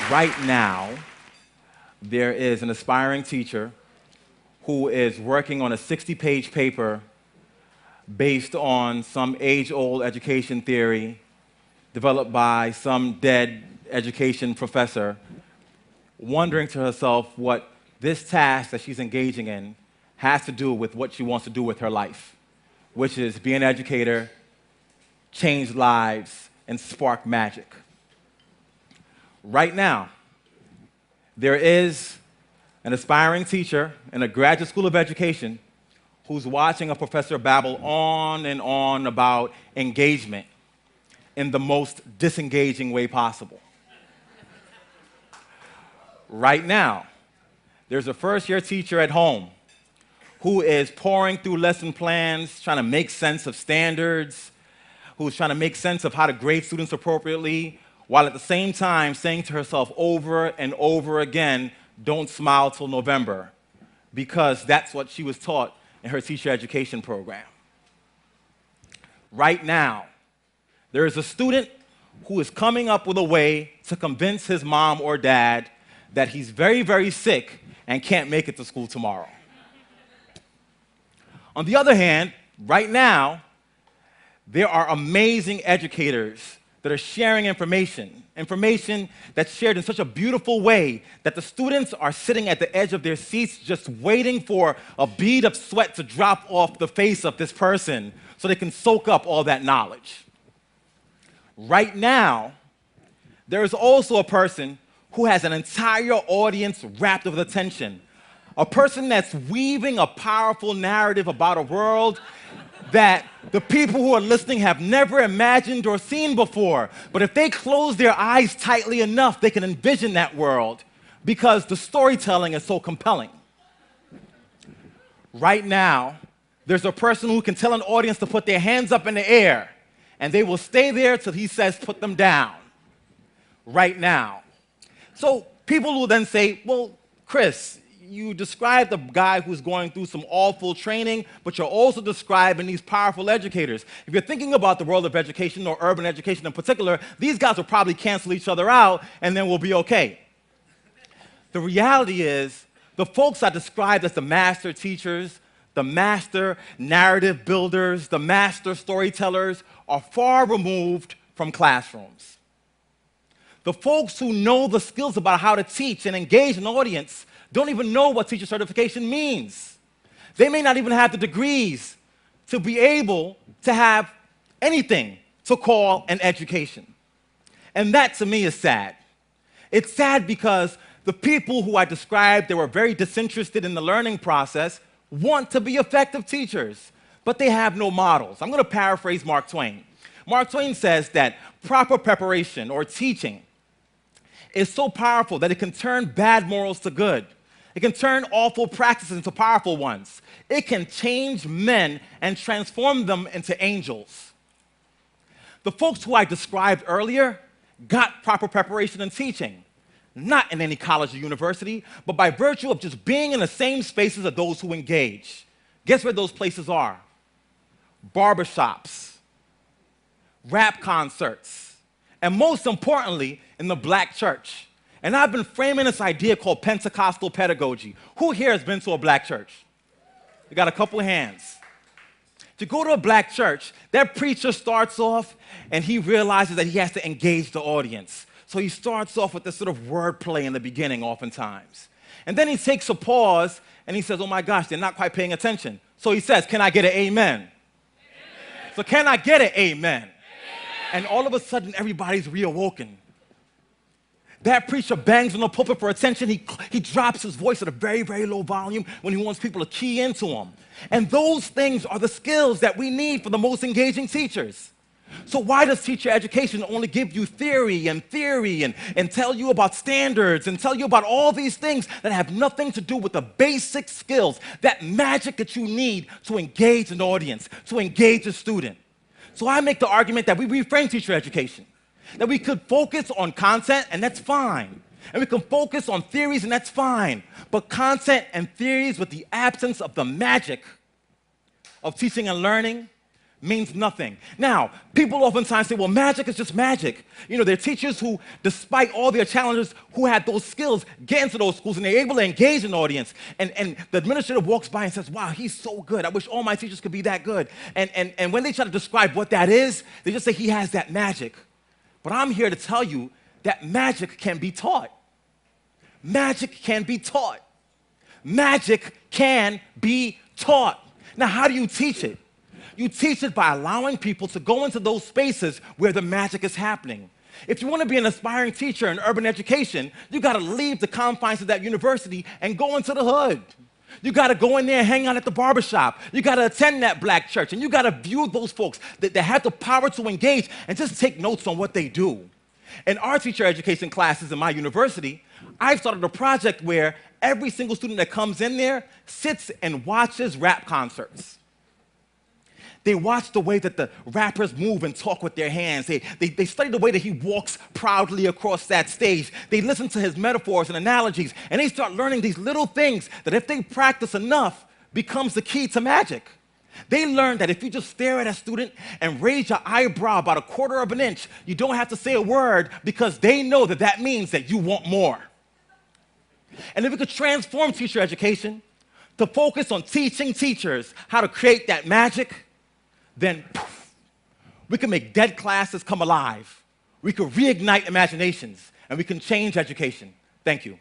Right now, there is an aspiring teacher who is working on a 60-page paper based on some age-old education theory developed by some dead education professor, wondering to herself what this task that she's engaging in has to do with what she wants to do with her life, which is be an educator, change lives, and spark magic. Right now, there is an aspiring teacher in a graduate school of education who's watching a professor babble on and on about engagement in the most disengaging way possible. Right now, there's a first-year teacher at home who is pouring through lesson plans, trying to make sense of standards, who's trying to make sense of how to grade students appropriately, while at the same time saying to herself over and over again, don't smile till November, because that's what she was taught in her teacher education program. Right now, there is a student who is coming up with a way to convince his mom or dad that he's very, very sick and can't make it to school tomorrow. On the other hand, right now, there are amazing educators that are sharing information that's shared in such a beautiful way that the students are sitting at the edge of their seats just waiting for a bead of sweat to drop off the face of this person so they can soak up all that knowledge. Right now, there is also a person who has an entire audience wrapped with attention, a person that's weaving a powerful narrative about a world that the people who are listening have never imagined or seen before. But if they close their eyes tightly enough, they can envision that world because the storytelling is so compelling. Right now, there's a person who can tell an audience to put their hands up in the air, and they will stay there till he says put them down. Right now. So people will then say, well, Chris, you described a guy who's going through some awful training, but you're also describing these powerful educators. If you're thinking about the world of education or urban education in particular, these guys will probably cancel each other out and then we'll be okay. The reality is, the folks I described as the master teachers, the master narrative builders, the master storytellers are far removed from classrooms. The folks who know the skills about how to teach and engage an audience don't even know what teacher certification means. They may not even have the degrees to be able to have anything to call an education. And that, to me, is sad. It's sad because the people who I described that were very disinterested in the learning process want to be effective teachers, but they have no models. I'm going to paraphrase Mark Twain. Mark Twain says that proper preparation or teaching is so powerful that it can turn bad morals to good. It can turn awful practices into powerful ones. It can change men and transform them into angels. The folks who I described earlier got proper preparation in teaching, not in any college or university, but by virtue of just being in the same spaces of those who engage. Guess where those places are? Barbershops, rap concerts, and most importantly, in the black church. And I've been framing this idea called Pentecostal pedagogy. Who here has been to a black church? We got a couple of hands. To go to a black church, that preacher starts off and he realizes that he has to engage the audience. So he starts off with this sort of wordplay in the beginning oftentimes. And then he takes a pause and he says, oh my gosh, they're not quite paying attention. So he says, can I get an amen? Amen. So can I get an amen? Amen? And all of a sudden, everybody's reawoken. That preacher bangs on the pulpit for attention. He drops his voice at a very, very low volume when he wants people to key into him. And those things are the skills that we need for the most engaging teachers. So why does teacher education only give you theory and tell you about standards and tell you about all these things that have nothing to do with the basic skills, that magic that you need to engage an audience, to engage a student? So I make the argument that we reframe teacher education. That we could focus on content, and that's fine. And we can focus on theories, and that's fine. But content and theories with the absence of the magic of teaching and learning means nothing. Now, people oftentimes say, well, magic is just magic. You know, there are teachers who, despite all their challenges, who had those skills, get into those schools and they're able to engage an audience. And the administrator walks by and says, wow, he's so good. I wish all my teachers could be that good. And when they try to describe what that is, they just say he has that magic. But I'm here to tell you that magic can be taught. Magic can be taught. Magic can be taught. Now, how do you teach it? You teach it by allowing people to go into those spaces where the magic is happening. If you want to be an aspiring teacher in urban education, you got to leave the confines of that university and go into the hood. You got to go in there and hang out at the barbershop. You got to attend that black church, and you got to view those folks that have the power to engage and just take notes on what they do. In our teacher education classes in my university, I've started a project where every single student that comes in there sits and watches rap concerts. They watch the way that the rappers move and talk with their hands. They study the way that he walks proudly across that stage. They listen to his metaphors and analogies, and they start learning these little things that if they practice enough, becomes the key to magic. They learn that if you just stare at a student and raise your eyebrow about 1/4 of an inch, you don't have to say a word because they know that that means that you want more. And if we could transform teacher education to focus on teaching teachers how to create that magic, then poof, we can make dead classes come alive. We can reignite imaginations, and we can change education. Thank you.